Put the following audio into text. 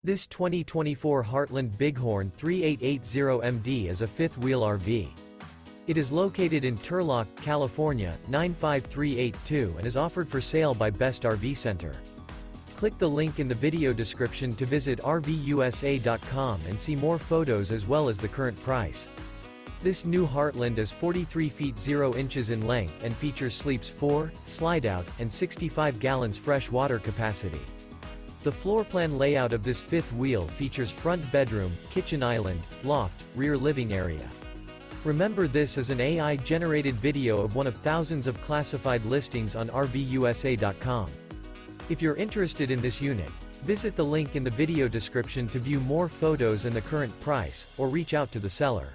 This 2024 Heartland Bighorn 3880MD is a fifth-wheel RV. It is located in Turlock, California, 95382 and is offered for sale by Best RV Center. Click the link in the video description to visit RVUSA.com and see more photos as well as the current price. This new Heartland is 43 feet 0 inches in length and features sleeps 4, slide-out, and 65 gallons fresh water capacity. The floor plan layout of this fifth wheel features front bedroom, kitchen island, loft, rear living area. Remember, this is an AI-generated video of one of thousands of classified listings on RVUSA.com. If you're interested in this unit, visit the link in the video description to view more photos and the current price, or reach out to the seller.